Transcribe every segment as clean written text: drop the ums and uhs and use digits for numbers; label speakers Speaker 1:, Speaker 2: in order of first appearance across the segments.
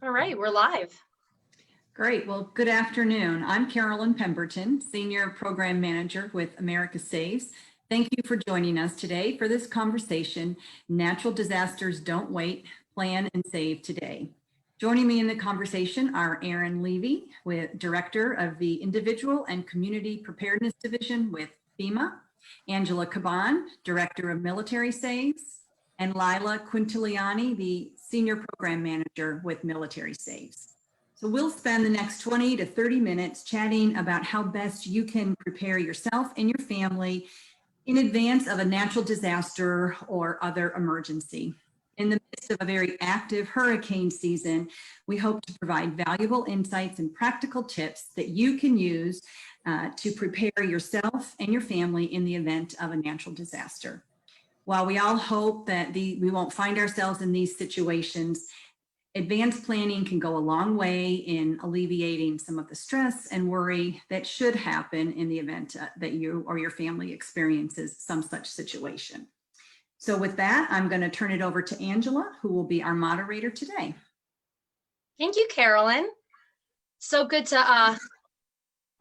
Speaker 1: All right, we're live.
Speaker 2: Great. Well, good afternoon. I'm Carolyn Pemberton, Senior Program Manager with America Saves. Thank you for joining us today for this conversation, Natural Disasters Don't Wait, Plan and Save Today. Joining me in the conversation are Aaron Levy, Director of the Individual and Community Preparedness Division with FEMA, Angela Caban, Director of Military Saves, and Lila Quintiliani, the Senior Program Manager with Military Saves. So we'll spend the next 20 to 30 minutes chatting about how best you can prepare yourself and your family in advance of a natural disaster or other emergency. In the midst of a very active hurricane season, we hope to provide valuable insights and practical tips that you can use to prepare yourself and your family in the event of a natural disaster. While we all hope that we won't find ourselves in these situations, advanced planning can go a long way in alleviating some of the stress and worry that should happen in the event that you or your family experiences some such situation. So with that, I'm going to turn it over to Angela, who will be our moderator today.
Speaker 1: Thank you, Carolyn. So good to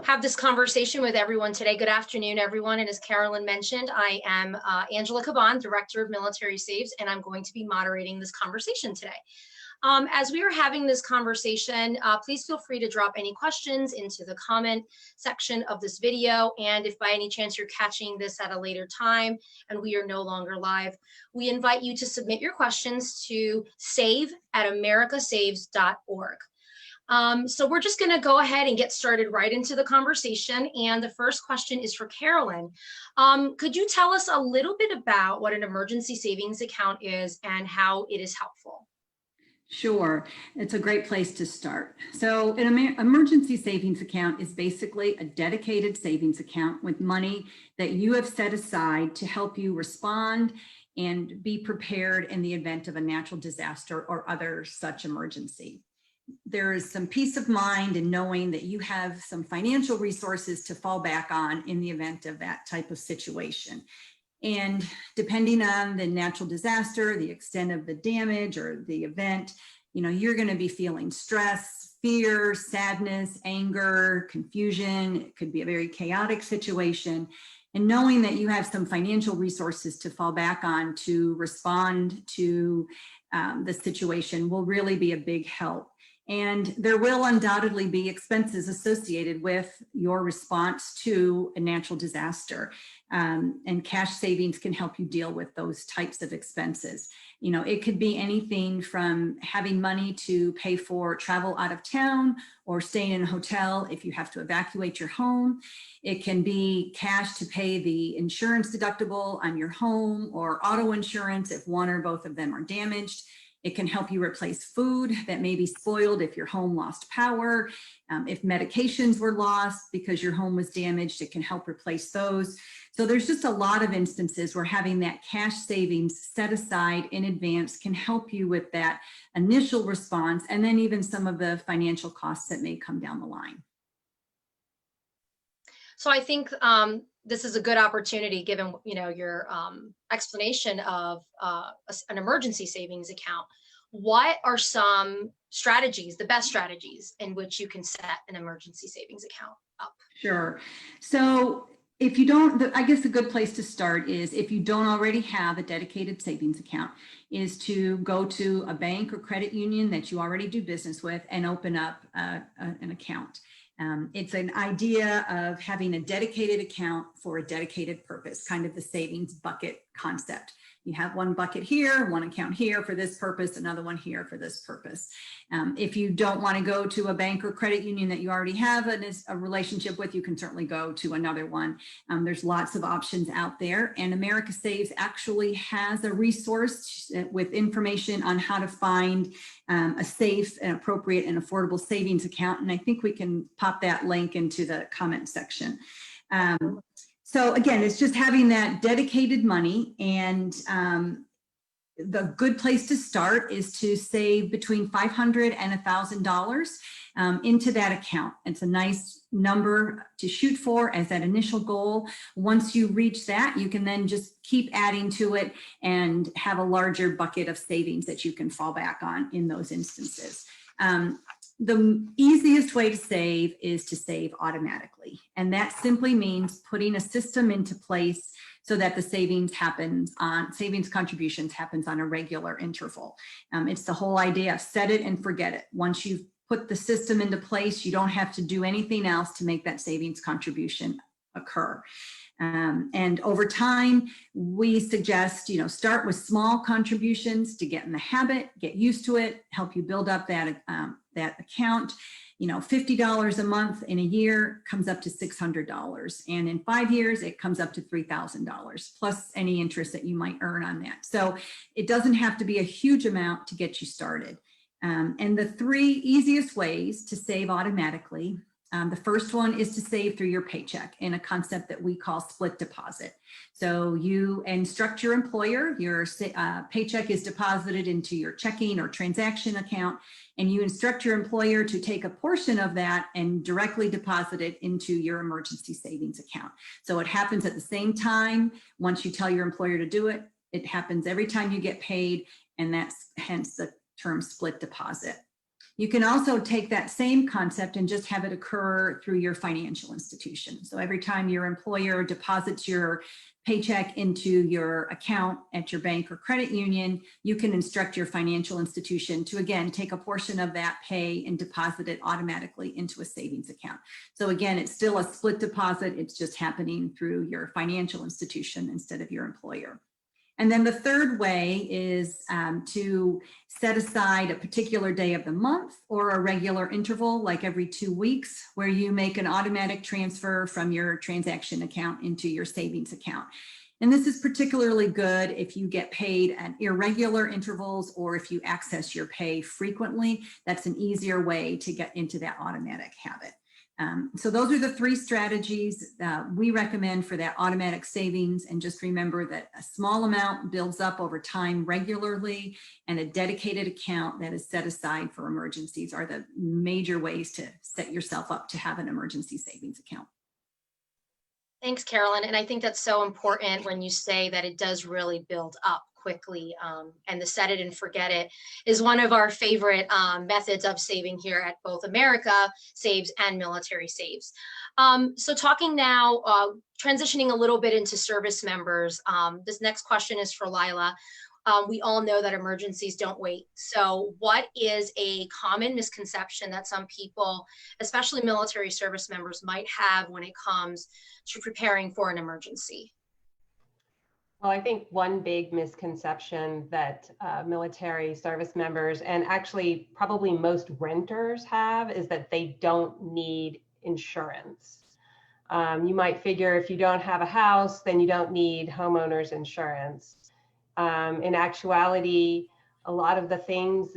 Speaker 1: have this conversation with everyone today. Good afternoon, everyone. And as Carolyn mentioned, I am Angela Caban, Director of Military Saves, and I'm going to be moderating this conversation today. As we are having this conversation, please feel free to drop any questions into the comment section of this video. And if by any chance you're catching this at a later time and we are no longer live, we invite you to submit your questions to save@americasaves.org. So we're just going to go ahead and get started right into the conversation. And the first question is for Carolyn. Could you tell us a little bit about what an emergency savings account is and how it is helpful?
Speaker 2: Sure, it's a great place to start. So an emergency savings account is basically a dedicated savings account with money that you have set aside to help you respond and be prepared in the event of a natural disaster or other such emergency. There is some peace of mind in knowing that you have some financial resources to fall back on in the event of that type of situation. And depending on the natural disaster, the extent of the damage or the event, you're going to be feeling stress, fear, sadness, anger, confusion. It could be a very chaotic situation. And knowing that you have some financial resources to fall back on to respond to the situation will really be a big help. And there will undoubtedly be expenses associated with your response to a natural disaster. And cash savings can help you deal with those types of expenses. It could be anything from having money to pay for travel out of town or staying in a hotel if you have to evacuate your home. It can be cash to pay the insurance deductible on your home or auto insurance if one or both of them are damaged. It can help you replace food that may be spoiled if your home lost power. If medications were lost because your home was damaged, it can help replace those. So there's just a lot of instances where having that cash savings set aside in advance can help you with that initial response and then even some of the financial costs that may come down the line.
Speaker 1: So I think this is a good opportunity, given your explanation of an emergency savings account. What are some strategies, the best strategies in which you can set an emergency savings account up?
Speaker 2: Sure. So if you don't, I guess a good place to start is, if you don't already have a dedicated savings account, is to go to a bank or credit union that you already do business with and open up an account. It's an idea of having a dedicated account for a dedicated purpose, kind of the savings bucket concept. You have one bucket here, one account here for this purpose, another one here for this purpose. If you don't want to go to a bank or credit union that you already have a relationship with, you can certainly go to another one. There's lots of options out there, and America Saves actually has a resource with information on how to find a safe and appropriate and affordable savings account. And I think we can pop that link into the comment section. So again, it's just having that dedicated money, and the good place to start is to save between $500 and $1,000 into that account. It's a nice number to shoot for as that initial goal. Once you reach that, you can then just keep adding to it and have a larger bucket of savings that you can fall back on in those instances. The easiest way to save is to save automatically. And that simply means putting a system into place so that the savings contributions happens on a regular interval. It's the whole idea of set it and forget it. Once you've put the system into place, you don't have to do anything else to make that savings contribution occur. And over time, we suggest, start with small contributions to get in the habit, get used to it, help you build up that account. $50 a month in a year comes up to $600. And in 5 years, it comes up to $3,000 plus any interest that you might earn on that. So it doesn't have to be a huge amount to get you started. And the 3 easiest ways to save automatically. The first one is to save through your paycheck in a concept that we call split deposit. So you instruct your employer, your paycheck is deposited into your checking or transaction account, and you instruct your employer to take a portion of that and directly deposit it into your emergency savings account. So it happens at the same time. Once you tell your employer to do it, it happens every time you get paid, and that's hence the term split deposit. You can also take that same concept and just have it occur through your financial institution. So every time your employer deposits your paycheck into your account at your bank or credit union, you can instruct your financial institution to, again, take a portion of that pay and deposit it automatically into a savings account. So again, it's still a split deposit. It's just happening through your financial institution instead of your employer. And then the third way is to set aside a particular day of the month or a regular interval, like every 2 weeks, where you make an automatic transfer from your transaction account into your savings account. And this is particularly good if you get paid at irregular intervals or if you access your pay frequently. That's an easier way to get into that automatic habit. So those are the 3 strategies we recommend for that automatic savings. And just remember that a small amount builds up over time regularly, and a dedicated account that is set aside for emergencies are the major ways to set yourself up to have an emergency savings account.
Speaker 1: Thanks, Carolyn. And I think that's so important when you say that it does really build up quickly, and the set it and forget it is one of our favorite methods of saving here at both America Saves and Military Saves. So talking now, transitioning a little bit into service members, this next question is for Lila. We all know that emergencies don't wait. So what is a common misconception that some people, especially military service members, might have when it comes to preparing for an emergency?
Speaker 3: Well, I think one big misconception that military service members, and actually probably most renters, have is that they don't need insurance. You might figure if you don't have a house, then you don't need homeowners insurance. In actuality, a lot of things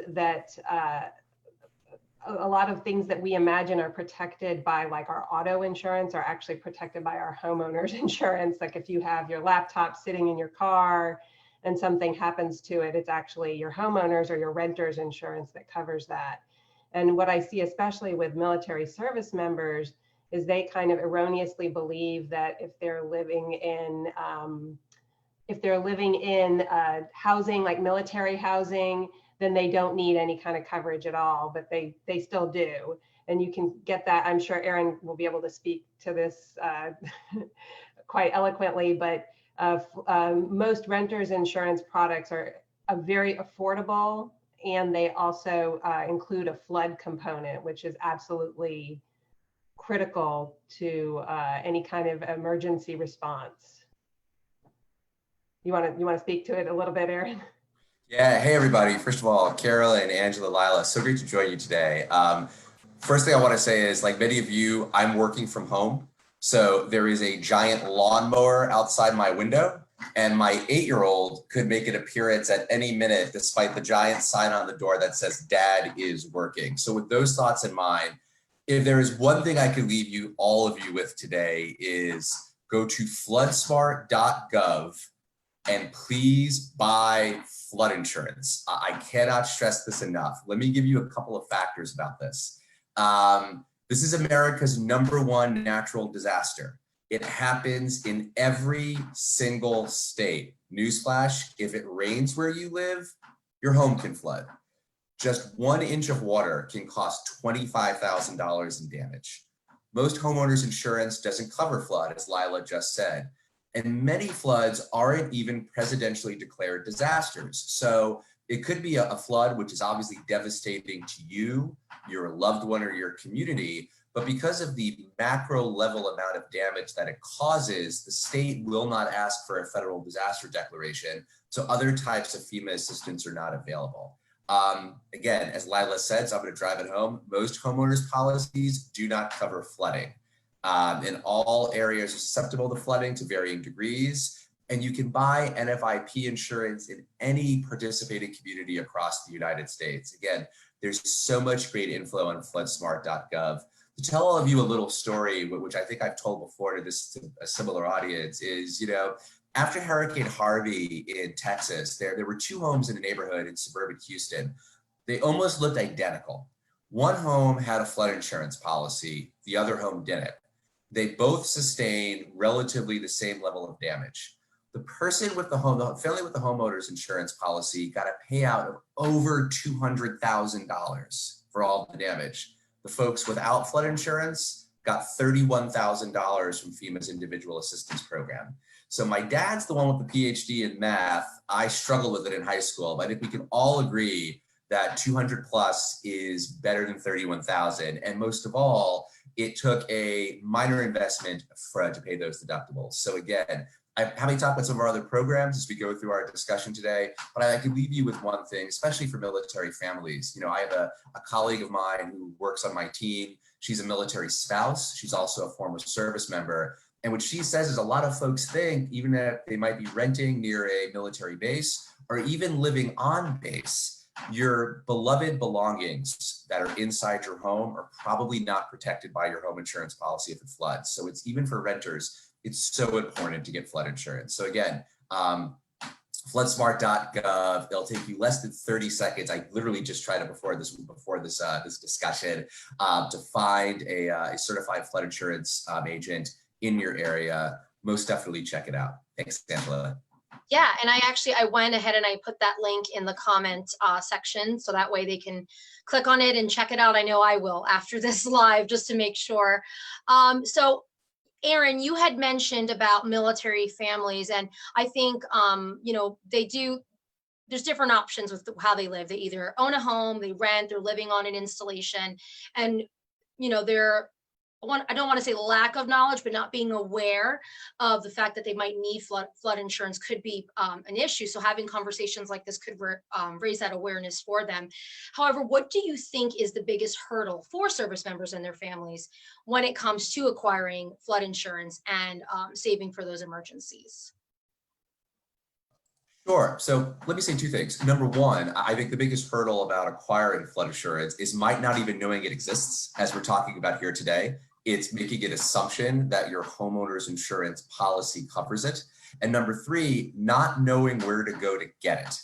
Speaker 3: that we imagine are protected by, like our auto insurance, are actually protected by our homeowners insurance. Like if you have your laptop sitting in your car and something happens to it, it's actually your homeowners or your renter's insurance that covers that. And what I see, especially with military service members, is they kind of erroneously believe that if they're living in housing, like military housing, then they don't need any kind of coverage at all, but they still do. And you can get that. I'm sure Erin will be able to speak to this quite eloquently, but most renters insurance products are very affordable, and they also include a flood component, which is absolutely critical to any kind of emergency response. You want to speak to it a little bit, Erin?
Speaker 4: Yeah, hey everybody. First of all, Carolyn, Angela, Lila, so great to join you today. First thing I want to say is, like many of you, I'm working from home. So there is a giant lawnmower outside my window, and my 8-year-old could make an appearance at any minute despite the giant sign on the door that says Dad is working. So with those thoughts in mind, if there is one thing I could leave you, all of you, with today, is go to floodsmart.gov and please buy flood insurance. I cannot stress this enough. Let me give you a couple of factors about this. This is America's #1 natural disaster. It happens in every single state. Newsflash, if it rains where you live, your home can flood. Just 1 inch of water can cost $25,000 in damage. Most homeowners insurance doesn't cover flood, as Lila just said. And many floods aren't even presidentially declared disasters. So it could be a flood, which is obviously devastating to you, your loved one, or your community. But because of the macro level amount of damage that it causes, the state will not ask for a federal disaster declaration. So other types of FEMA assistance are not available. Again, as Lila said, so I'm going to drive it home, most homeowners policies do not cover flooding. And all areas are susceptible to flooding to varying degrees. And you can buy NFIP insurance in any participating community across the United States. Again, there's so much great info on floodsmart.gov. To tell all of you a little story, which I think I've told before to a similar audience, is, after Hurricane Harvey in Texas, there were 2 homes in a neighborhood in suburban Houston. They almost looked identical. One home had a flood insurance policy, the other home didn't. They both sustained relatively the same level of damage. The person with the family with the homeowner's insurance policy got a payout of over $200,000 for all the damage. The folks without flood insurance got $31,000 from FEMA's individual assistance program. So my dad's the one with the PhD in math. I struggled with it in high school, but I think we can all agree that 200 plus is better than 31,000. And most of all, it took a minor investment to pay those deductibles. So again, I'm happy to talk about some of our other programs as we go through our discussion today, but I can leave you with one thing, especially for military families. I have a colleague of mine who works on my team. She's a military spouse. She's also a former service member. And what she says is a lot of folks think, even if they might be renting near a military base or even living on base, your beloved belongings that are inside your home are probably not protected by your home insurance policy if it floods. So it's even for renters, it's so important to get flood insurance. So again, floodsmart.gov, it'll take you less than 30 seconds. I literally just tried it before this discussion to find a certified flood insurance agent in your area. Most definitely check it out. Thanks, Angela.
Speaker 1: Yeah, and I went ahead and I put that link in the comment section, so that way they can click on it and check it out. I know I will after this live, just to make sure. So Aaron, you had mentioned about military families, and I think, there's different options with how they live. They either own a home, they rent, they're living on an installation, and, I don't want to say lack of knowledge, but not being aware of the fact that they might need flood insurance could be an issue. So having conversations like this could raise that awareness for them. However, what do you think is the biggest hurdle for service members and their families when it comes to acquiring flood insurance and saving for those emergencies?
Speaker 4: Sure. So let me say 2 things. Number one, I think the biggest hurdle about acquiring flood insurance is might not even knowing it exists, as we're talking about here today. It's making an assumption that your homeowner's insurance policy covers it. And number 3, not knowing where to go to get it.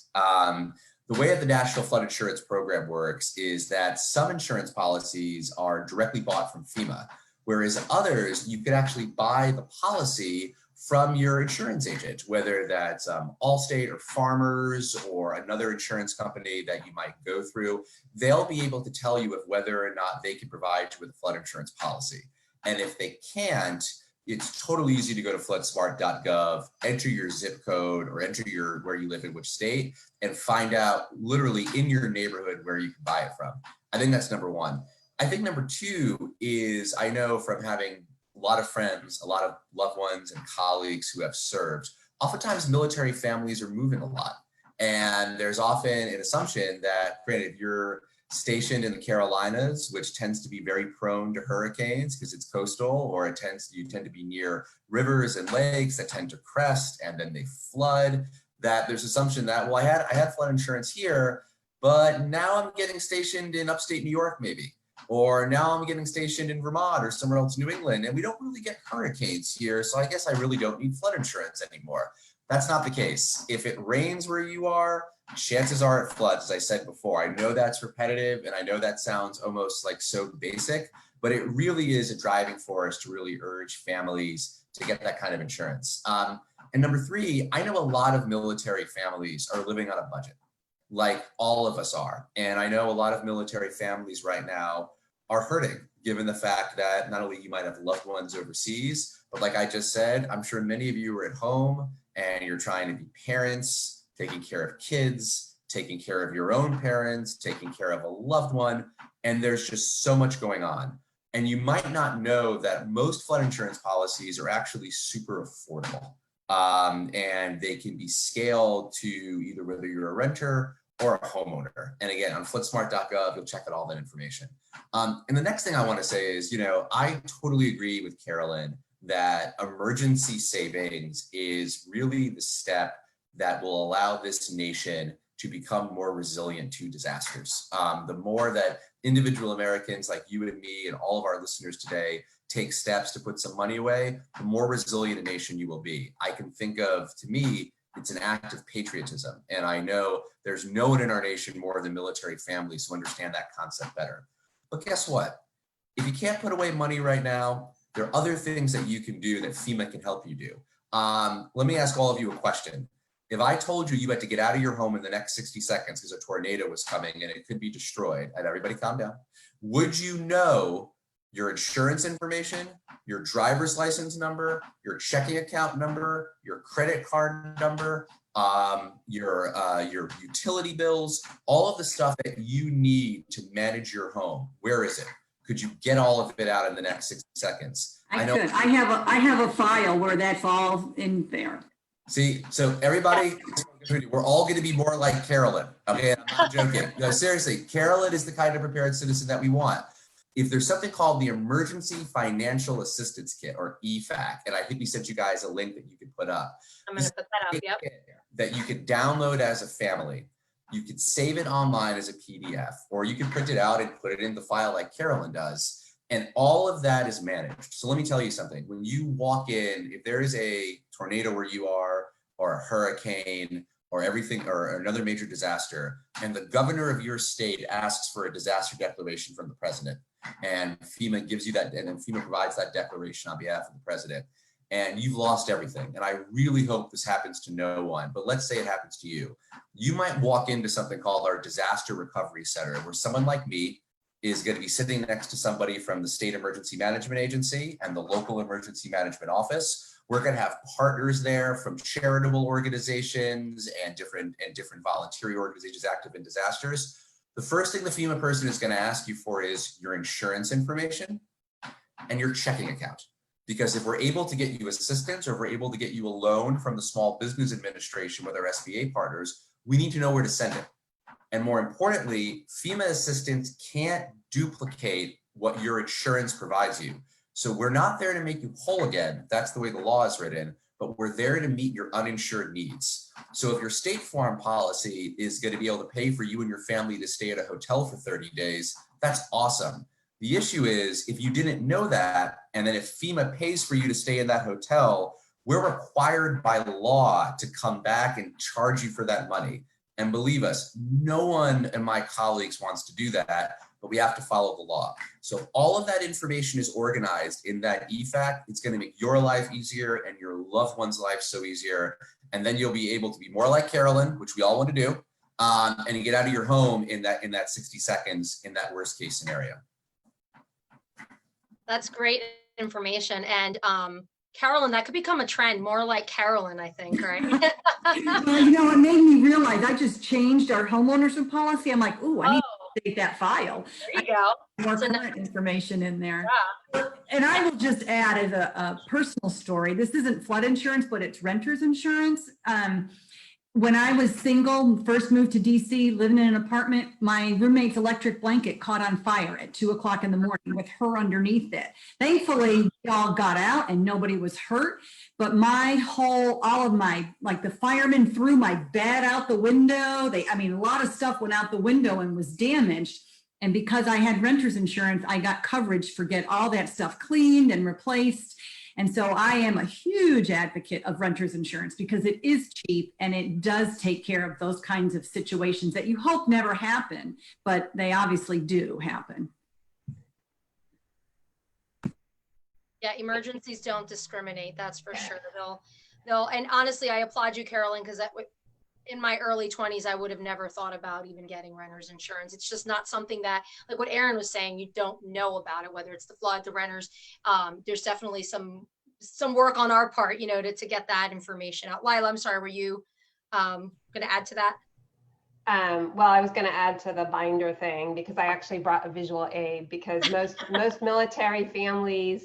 Speaker 4: The way that the National Flood Insurance Program works is that some insurance policies are directly bought from FEMA, whereas others, you could actually buy the policy from your insurance agent, whether that's Allstate or Farmers or another insurance company that you might go through. They'll be able to tell you whether or not they can provide you with a flood insurance policy. And if they can't, it's totally easy to go to floodsmart.gov, enter your zip code or enter where you live in which state, and find out literally in your neighborhood where you can buy it from. I think that's number 1. I think number 2 is, I know from having a lot of friends, a lot of loved ones and colleagues who have served, oftentimes military families are moving a lot. And there's often an assumption that, granted, you're stationed in the Carolinas, which tends to be very prone to hurricanes because it's coastal, or you tend to be near rivers and lakes that tend to crest and then they flood, that there's assumption that, well, I had flood insurance here, but now I'm getting stationed in upstate New York maybe. Or now I'm getting stationed in Vermont or somewhere else in New England, and we don't really get hurricanes here, so I guess I really don't need flood insurance anymore. That's not the case. If it rains where you are, chances are it floods, as I said before. I know that's repetitive, and I know that sounds almost like so basic, but it really is a driving force to really urge families to get that kind of insurance. And number 3, I know a lot of military families are living on a budget. like all of us are. And I know a lot of military families right now are hurting, given the fact that not only you might have loved ones overseas, but like I just said, I'm sure many of you are at home and you're trying to be parents, taking care of kids, taking care of your own parents, taking care of a loved one, and there's just so much going on. And you might not know that most flood insurance policies are actually super affordable. And they can be scaled to either whether you're a renter or a homeowner. And again, on footsmart.gov, you'll check out all that information. And the next thing I want to say is, I totally agree with Carolyn that emergency savings is really the step that will allow this nation to become more resilient to disasters. The more that individual Americans like you and me and all of our listeners today take steps to put some money away, the more resilient a nation you will be. I can think of, to me, it's an act of patriotism. And I know there's no one in our nation more than military families who understand that concept better. But guess what? If you can't put away money right now, there are other things that you can do that FEMA can help you do. Let me ask all of you a question. If I told you you had to get out of your home in the next 60 seconds because a tornado was coming and it could be destroyed, and everybody calm down, would you know your insurance information, your driver's license number, your checking account number, your credit card number, your utility bills, all of the stuff that you need to manage your home? Where is it? Could you get all of it out in the next 60 seconds?
Speaker 2: I could. I have a file where that's all in there.
Speaker 4: See, so everybody, we're all going to be more like Carolyn. Okay, I'm not joking. No, seriously, Carolyn is the kind of prepared citizen that we want. If there's something called the Emergency Financial Assistance Kit, or EFAC, and I think we sent you guys a link that you could put up.
Speaker 1: I'm going to put that up, yep.
Speaker 4: That you could download as a family. You could save it online as a PDF, or you can print it out and put it in the file like Carolyn does. And all of that is managed. So let me tell you something. When you walk in, if there is a tornado where you are, or a hurricane, or everything, or another major disaster, and the governor of your state asks for a disaster declaration from the president, and FEMA gives you that, and then FEMA provides that declaration on behalf of the president, and you've lost everything. And I really hope this happens to no one, but let's say it happens to you. You might walk into something called our Disaster Recovery Center, where someone like me is going to be sitting next to somebody from the State Emergency Management Agency and the local emergency management office. We're going to have partners there from charitable organizations and different voluntary organizations active in disasters. The first thing the FEMA person is going to ask you for is your insurance information and your checking account. Because if we're able to get you assistance, or if we're able to get you a loan from the Small Business Administration with our SBA partners, we need to know where to send it. And more importantly, FEMA assistance can't duplicate what your insurance provides you. So we're not there to make you whole again. That's the way the law is written, but we're there to meet your uninsured needs. So if your State Farm policy is going to be able to pay for you and your family to stay at a hotel for 30 days, that's awesome. The issue is, if you didn't know that, and then if FEMA pays for you to stay in that hotel, we're required by law to come back and charge you for that money. And believe us, no one in my colleagues wants to do that, but we have to follow the law. So if all of that information is organized in that EFAC, it's going to make your life easier and your loved one's life so easier. And then you'll be able to be more like Carolyn, which we all want to do, and get out of your home in that 60 seconds in that worst case scenario.
Speaker 1: That's great information. And Carolyn, that could become a trend, more like Carolyn, I think, right?
Speaker 2: Well, it made me realize I just changed our homeowners policy. I'm like, ooh, I need to take that file.
Speaker 1: There you go.
Speaker 2: More current information in there.
Speaker 1: Yeah.
Speaker 2: And I will just add as a personal story, this isn't flood insurance, but it's renter's insurance. When I was single, first moved to DC, living in an apartment, my roommate's electric blanket caught on fire at 2 o'clock in the morning with her underneath it. Thankfully, we all got out and nobody was hurt, but the firemen threw my bed out the window. A lot of stuff went out the window and was damaged. And because I had renter's insurance, I got coverage for get all that stuff cleaned and replaced. And so I am a huge advocate of renter's insurance because it is cheap and it does take care of those kinds of situations that you hope never happen, but they obviously do happen.
Speaker 1: Yeah, emergencies don't discriminate, that's for sure. They'll, and honestly, I applaud you, Carolyn, because in my early 20s, I would have never thought about even getting renter's insurance. It's just not something that, like what Aaron was saying, you don't know about it, whether it's the flood, the renters. There's definitely some work on our part, you know, to get that information out. Lila, I'm sorry, were you going to add to that?
Speaker 3: Well, I was going to add to the binder thing because I actually brought a visual aid, because most military families,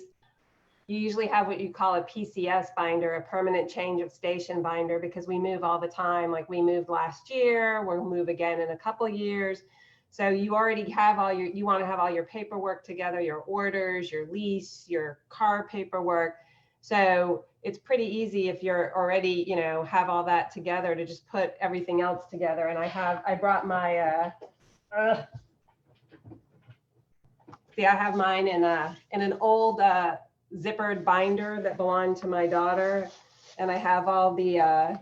Speaker 3: you usually have what you call a PCS binder, a permanent change of station binder, because we move all the time. Like we moved last year, we'll move again in a couple of years. So you already have you want to have all your paperwork together, your orders, your lease, your car paperwork. So it's pretty easy if you're already, you know, have all that together to just put everything else together. And I brought my, see, I have mine in an old zippered binder that belonged to my daughter. And I have all the,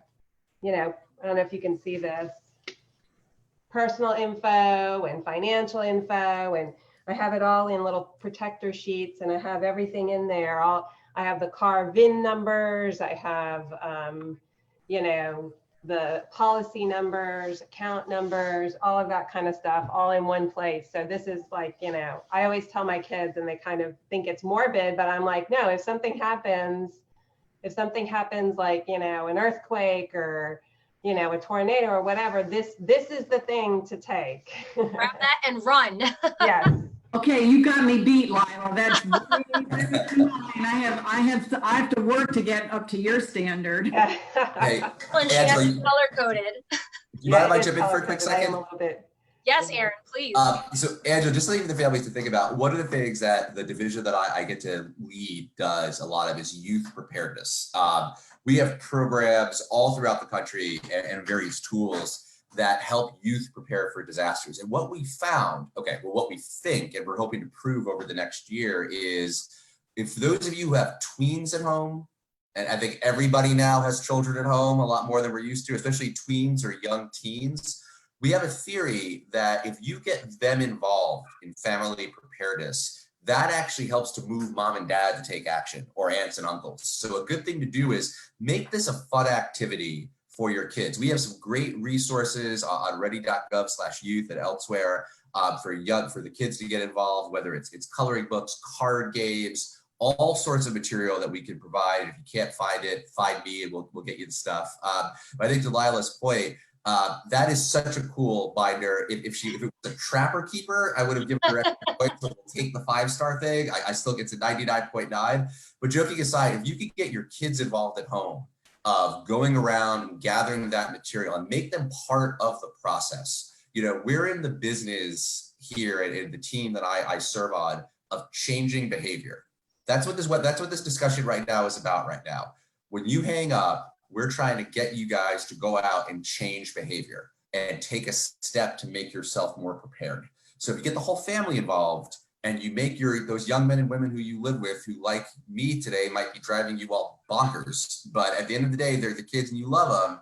Speaker 3: you know, I don't know if you can see this, personal info and financial info. And I have it all in little protector sheets, and I have everything in there. I have the car VIN numbers. I have, you know, the policy numbers, account numbers, all of that kind of stuff, all in one place. So this is like, you know, I always tell my kids, and they kind of think it's morbid, but I'm like, no, if something happens like, you know, an earthquake or, you know, a tornado or whatever, this is the thing to take.
Speaker 1: Grab that and run.
Speaker 3: Yes.
Speaker 2: Okay, you got me beat, Lila. That's way better than mine. I have to work to get up to your standard.
Speaker 4: Hey,
Speaker 1: And she has
Speaker 4: Angela,
Speaker 1: it color-coded.
Speaker 4: you mind if I jump in for a quick second?
Speaker 1: Yes, Aaron, please.
Speaker 4: So Angela, just leaving the families to think about, one of the things that the division that I get to lead does a lot of is youth preparedness. We have programs all throughout the country and various tools that help youth prepare for disasters. And what we found, what we think, and we're hoping to prove over the next year, is if those of you who have tweens at home, and I think everybody now has children at home a lot more than we're used to, especially tweens or young teens, we have a theory that if you get them involved in family preparedness, that actually helps to move mom and dad to take action, or aunts and uncles. So a good thing to do is make this a fun activity for your kids. We have some great resources on ready.gov/youth and elsewhere for the kids to get involved, whether it's coloring books, card games, all sorts of material that we can provide. If you can't find it, find me and we'll get you the stuff. But I think to Lila's point, that is such a cool binder. If it was a trapper keeper, I would have given her extra points, but we'll take the 5-star thing. I still get to 99.9. But joking aside, if you could get your kids involved at home, of going around and gathering that material and make them part of the process. You know, we're in the business here and the team that I serve on of changing behavior. That's what this discussion right now is about right now. When you hang up, we're trying to get you guys to go out and change behavior and take a step to make yourself more prepared. So if you get the whole family involved, and you make those young men and women who you live with, who like me today might be driving you all bonkers, but at the end of the day, they're the kids and you love them,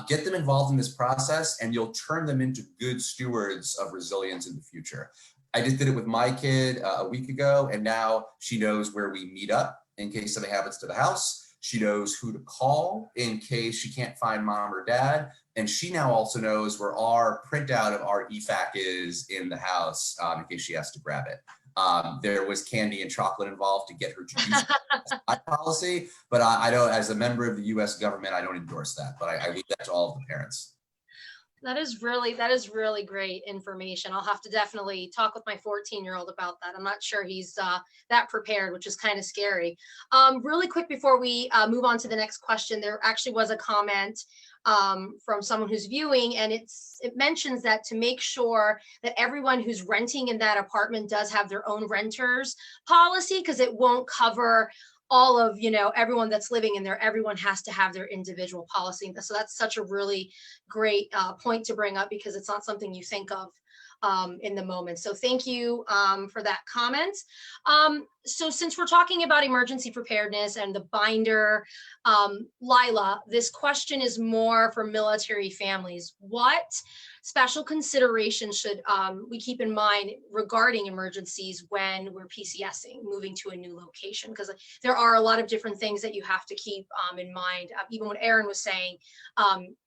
Speaker 4: get them involved in this process and you'll turn them into good stewards of resilience in the future. I just did it with my kid a week ago, and now she knows where we meet up in case something happens to the house. She knows who to call in case she can't find mom or dad. And she now also knows where our printout of our EFAC is in the house in case she has to grab it. There was candy and chocolate involved to get her to use my policy, but I don't, as a member of the US government, I don't endorse that, but I leave that to all of the parents.
Speaker 1: That is really great information. I'll have to definitely talk with my 14-year-old about that. I'm not sure he's that prepared, which is kind of scary. Really quick before we move on to the next question, there actually was a comment from someone who's viewing, and it mentions that to make sure that everyone who's renting in that apartment does have their own renters policy, because it won't cover all of, you know, everyone that's living in there. Everyone has to have their individual policy. So that's such a really great point to bring up, because it's not something you think of in the moment. So thank you for that comment. So since we're talking about emergency preparedness and the binder, Lila, this question is more for military families. What special consideration should we keep in mind regarding emergencies when we're PCSing, moving to a new location? Because there are a lot of different things that you have to keep in mind. Even what Aaron was saying,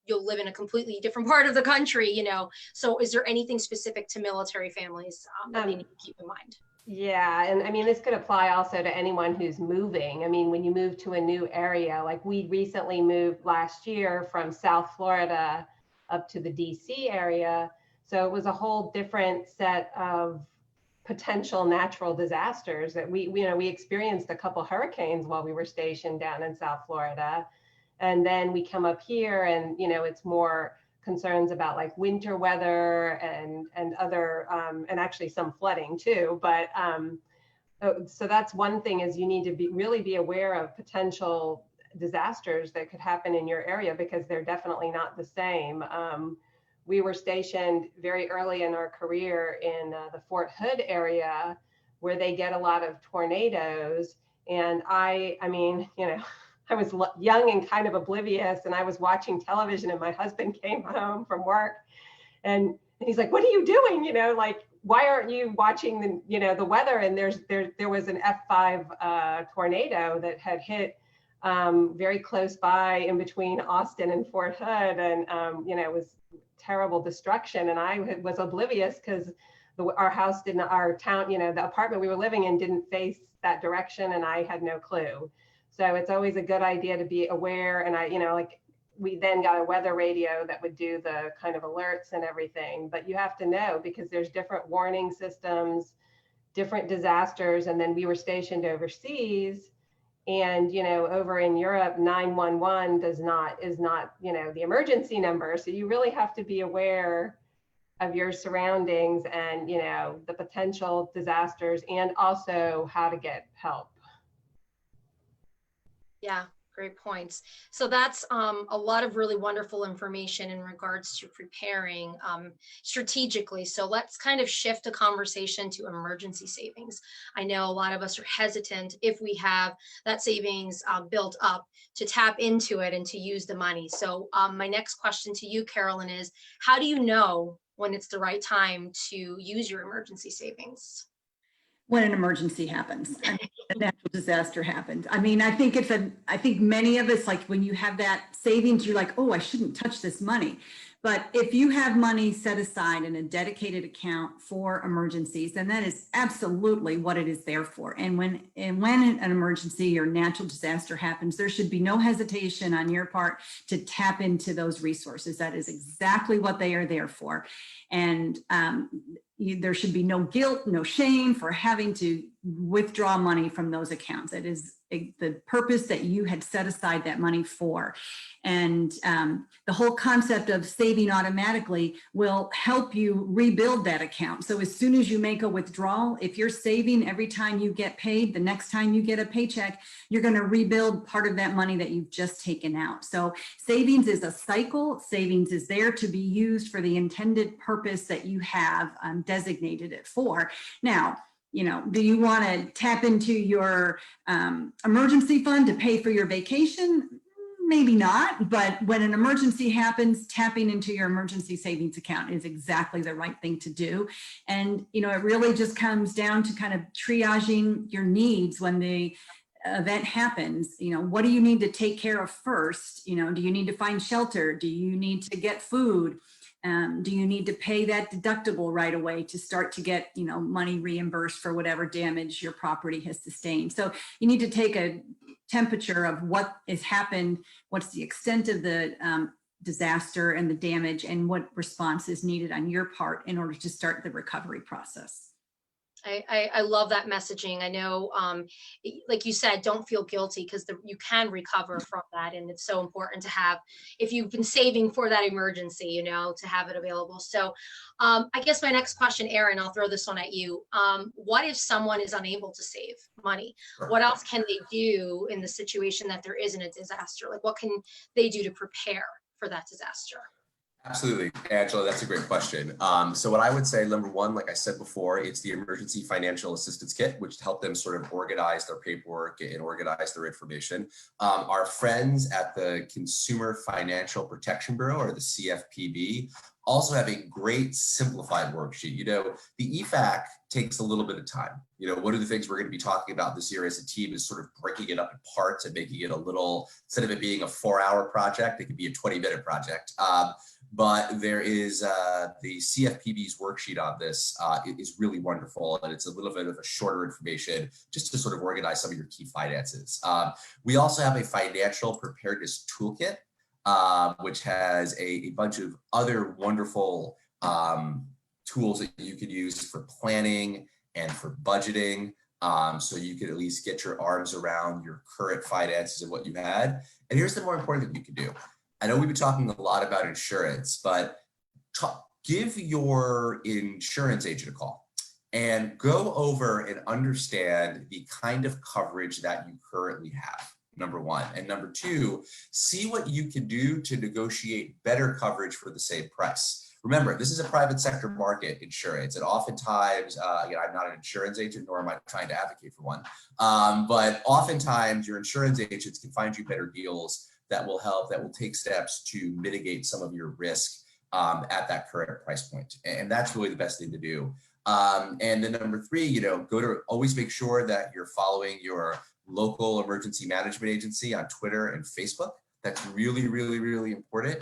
Speaker 1: you'll live in a completely different part of the country, you know. So is there anything specific to military families that they need to keep in mind?
Speaker 3: Yeah, and I mean, this could apply also to anyone who's moving. I mean, when you move to a new area, like we recently moved last year from South Florida up to the DC area. So it was a whole different set of potential natural disasters that we experienced a couple hurricanes while we were stationed down in South Florida. And then we come up here and, it's more concerns about like winter weather and other, and actually some flooding too. But so that's one thing, is you need to really be aware of potential disasters that could happen in your area, because they're definitely not the same. We were stationed very early in our career in the Fort Hood area, where they get a lot of tornadoes. And I mean, I was young and kind of oblivious, and I was watching television, and my husband came home from work, and he's like, "What are you doing? Like, why aren't you watching the weather?" And there was an F5 tornado that had hit very close by in between Austin and Fort Hood, and it was terrible destruction. And I was oblivious because our town, the apartment we were living in didn't face that direction, and I had no clue. So it's always a good idea to be aware. And we then got a weather radio that would do the kind of alerts and everything. But you have to know, because there's different warning systems, different disasters. And then we were stationed overseas, and over in Europe, 911 is not the emergency number. So you really have to be aware of your surroundings and the potential disasters, and also how to get help.
Speaker 1: Yeah, great points. So that's a lot of really wonderful information in regards to preparing strategically. So let's kind of shift the conversation to emergency savings. I know a lot of us are hesitant, if we have that savings built up, to tap into it and to use the money. So my next question to you, Carolyn, is how do you know when it's the right time to use your emergency savings?
Speaker 2: When an emergency happens, a natural disaster happens. I mean, I think many of us, like when you have that savings, you're like, oh, I shouldn't touch this money. But if you have money set aside in a dedicated account for emergencies, then that is absolutely what it is there for. And when an emergency or natural disaster happens, there should be no hesitation on your part to tap into those resources. That is exactly what they are there for. And there should be no guilt, no shame for having to withdraw money from those accounts. It is the purpose that you had set aside that money for. And the whole concept of saving automatically will help you rebuild that account. So as soon as you make a withdrawal, if you're saving every time you get paid, the next time you get a paycheck, you're going to rebuild part of that money that you've just taken out. So savings is a cycle. Savings is there to be used for the intended purpose that you have designated it for. Now, do you want to tap into your emergency fund to pay for your vacation? Maybe not, but when an emergency happens, tapping into your emergency savings account is exactly the right thing to do. And, it really just comes down to kind of triaging your needs when the event happens. What do you need to take care of first? Do you need to find shelter? Do you need to get food? Do you need to pay that deductible right away to start to get, money reimbursed for whatever damage your property has sustained? So you need to take a temperature of what has happened, what's the extent of the disaster and the damage, and what response is needed on your part in order to start the recovery process.
Speaker 1: I love that messaging. I know, like you said, don't feel guilty, because you can recover from that. And it's so important to have, if you've been saving for that emergency, to have it available. So I guess my next question, Aaron, I'll throw this one at you. What if someone is unable to save money? What else can they do in the situation that there isn't a disaster? Like, what can they do to prepare for that disaster?
Speaker 4: Absolutely, Angela, that's a great question. So what I would say, number one, like I said before, it's the Emergency Financial Assistance Kit, which help them sort of organize their paperwork and organize their information. Our friends at the Consumer Financial Protection Bureau, or the CFPB, also have a great simplified worksheet. You know, the EFAC takes a little bit of time. You know, one of the things we're going to be talking about this year as a team is sort of breaking it up in parts and making it a little, instead of it being a 4-hour project, it could be a 20-minute project. But there is the CFPB's worksheet on this is really wonderful, and it's a little bit of a shorter information just to sort of organize some of your key finances. We also have a financial preparedness toolkit, which has a bunch of other wonderful tools that you can use for planning and for budgeting. So you can at least get your arms around your current finances and what you had. And here's the more important thing you can do. I know we've been talking a lot about insurance, but give your insurance agent a call and go over and understand the kind of coverage that you currently have, number one. And number two, see what you can do to negotiate better coverage for the same price. Remember, this is a private sector market, insurance, and oftentimes, again, I'm not an insurance agent, nor am I trying to advocate for one, but oftentimes your insurance agents can find you better deals that will help, that will take steps to mitigate some of your risk at that current price point. And that's really the best thing to do. And then number three, you know, always make sure that you're following your local emergency management agency on Twitter and Facebook. That's really, really, really important.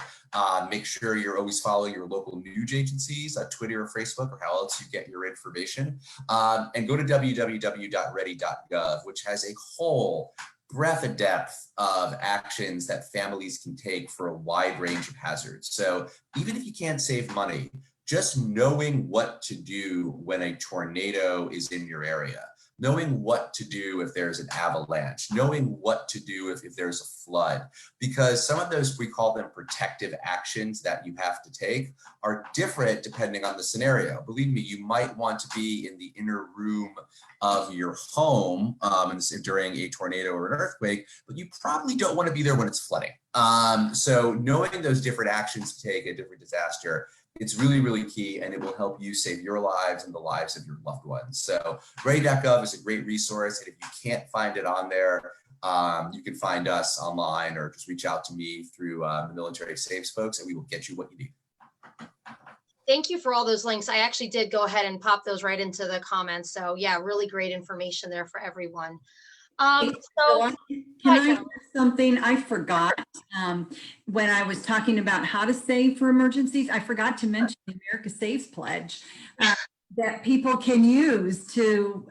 Speaker 4: Make sure you're always following your local news agencies on Twitter or Facebook, or how else you get your information. And go to www.ready.gov, which has a whole breadth and depth of actions that families can take for a wide range of hazards. So even if you can't save money, just knowing what to do when a tornado is in your area, knowing what to do if there's an avalanche, knowing what to do if there's a flood, because some of those, we call them protective actions that you have to take, are different depending on the scenario. Believe me, you might want to be in the inner room of your home during a tornado or an earthquake, but you probably don't want to be there when it's flooding. So knowing those different actions to take a different disaster, it's really, really key, and it will help you save your lives and the lives of your loved ones. So ready.gov is a great resource, and if you can't find it on there, you can find us online or just reach out to me through the Military Saves folks, and we will get you what you need.
Speaker 1: Thank you for all those links. I actually did go ahead and pop those right into the comments. So yeah, really great information there for everyone.
Speaker 2: Can I add something? I forgot when I was talking about how to save for emergencies. I forgot to mention the America Saves Pledge that people can use to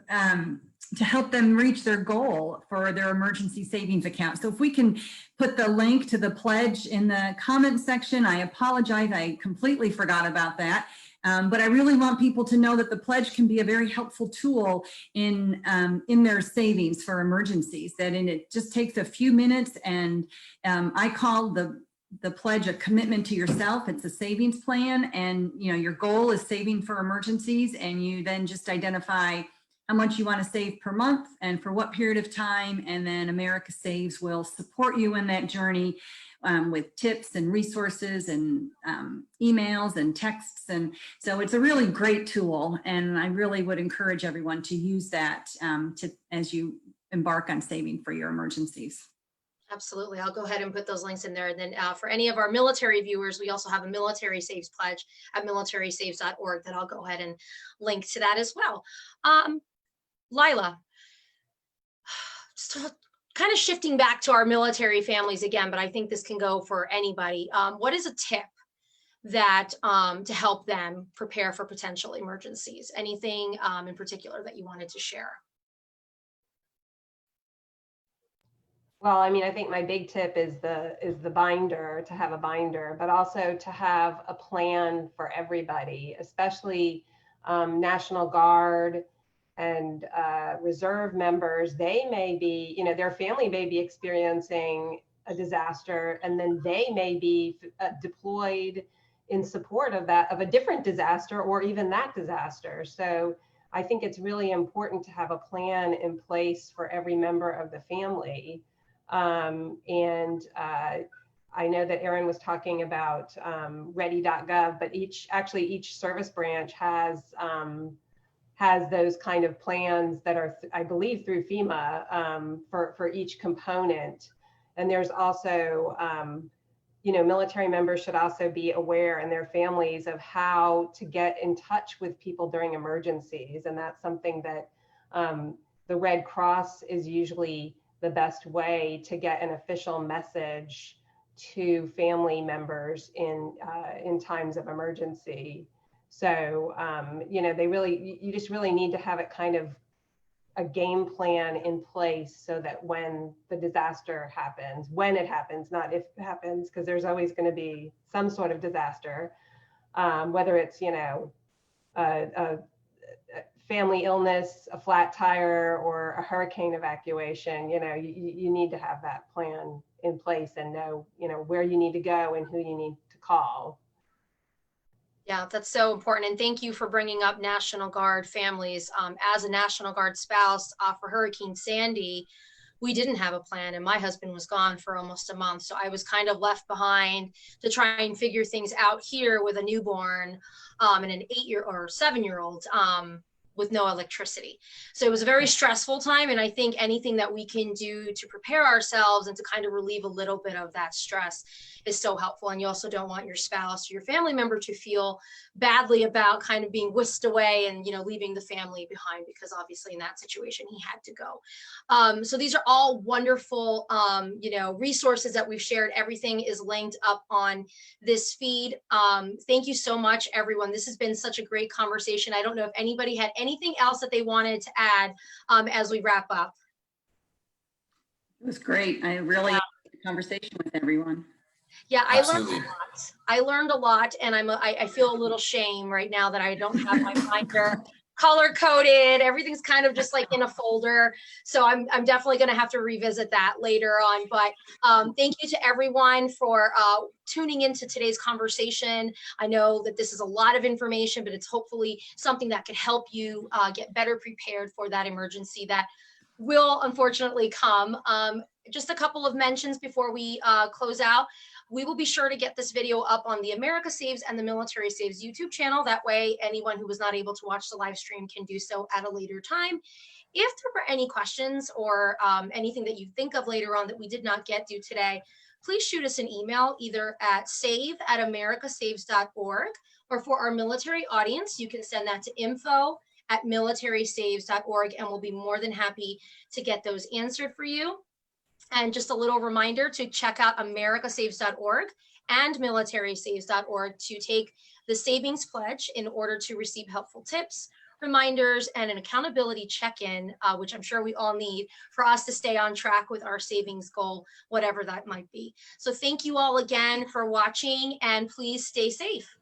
Speaker 2: help them reach their goal for their emergency savings account. So if we can put the link to the pledge in the comment section, I apologize. I completely forgot about that. But I really want people to know that the pledge can be a very helpful tool in their savings for emergencies. It just takes a few minutes, and I call the pledge a commitment to yourself. It's a savings plan, and your goal is saving for emergencies, and you then just identify how much you want to save per month and for what period of time, and then America Saves will support you in that journey. With tips and resources and emails and texts. And so it's a really great tool. And I really would encourage everyone to use that as you embark on saving for your emergencies.
Speaker 1: Absolutely. I'll go ahead and put those links in there. And then for any of our military viewers, we also have a military saves pledge at militarysaves.org that I'll go ahead and link to that as well. Lila, kind of shifting back to our military families again, but I think this can go for anybody. What is a tip that to help them prepare for potential emergencies? Anything in particular that you wanted to share?
Speaker 3: Well, I mean, I think my big tip is the binder, to have a binder, but also to have a plan for everybody, especially National Guard and reserve members. They may be, their family may be experiencing a disaster, and then they may be deployed in support of a different disaster, or even that disaster. So I think it's really important to have a plan in place for every member of the family. I know that Erin was talking about ready.gov, but each service branch has those kind of plans that are, I believe, through FEMA for each component. And there's also you know, military members should also be aware, and their families, of how to get in touch with people during emergencies. And that's something that the Red Cross is usually the best way to get an official message to family members in times of emergency. So, you know, you just really need to have it kind of a game plan in place so that when the disaster happens, when it happens, not if it happens, because there's always going to be some sort of disaster, whether it's, you know, a family illness, a flat tire, or a hurricane evacuation. You know, you need to have that plan in place and know, you know, where you need to go and who you need to call.
Speaker 1: Yeah, that's so important. And thank you for bringing up National Guard families. As a National Guard spouse for Hurricane Sandy, we didn't have a plan, and my husband was gone for almost a month. So I was kind of left behind to try and figure things out here with a newborn and an 8-year or 7-year-old with no electricity. So it was a very stressful time. And I think anything that we can do to prepare ourselves and to kind of relieve a little bit of that stress is so helpful. And you also don't want your spouse or your family member to feel badly about kind of being whisked away and, you know, leaving the family behind, because obviously in that situation he had to go. So these are all wonderful, you know, resources that we've shared. Everything is linked up on this feed. Thank you so much, everyone. This has been such a great conversation. I don't know if anybody had anything else that they wanted to add as we wrap up.
Speaker 2: It was great. I really enjoyed the conversation with everyone.
Speaker 1: Yeah, I
Speaker 4: Absolutely.
Speaker 1: learned a lot. I learned a lot, and I feel a little shame right now that I don't have my binder color coded. Everything's kind of just like in a folder. So I'm definitely going to have to revisit that later on. But thank you to everyone for tuning into today's conversation. I know that this is a lot of information, but it's hopefully something that could help you get better prepared for that emergency that will unfortunately come. Just a couple of mentions before we close out. We will be sure to get this video up on the America Saves and the Military Saves YouTube channel. That way, anyone who was not able to watch the live stream can do so at a later time. If there were any questions or anything that you think of later on that we did not get to today, please shoot us an email either at save@americasaves.org, or for our military audience, you can send that to info@militarysaves.org, and we'll be more than happy to get those answered for you. And just a little reminder to check out americasaves.org and militarysaves.org to take the savings pledge in order to receive helpful tips, reminders, and an accountability check-in, which I'm sure we all need for us to stay on track with our savings goal, whatever that might be. So thank you all again for watching, and please stay safe.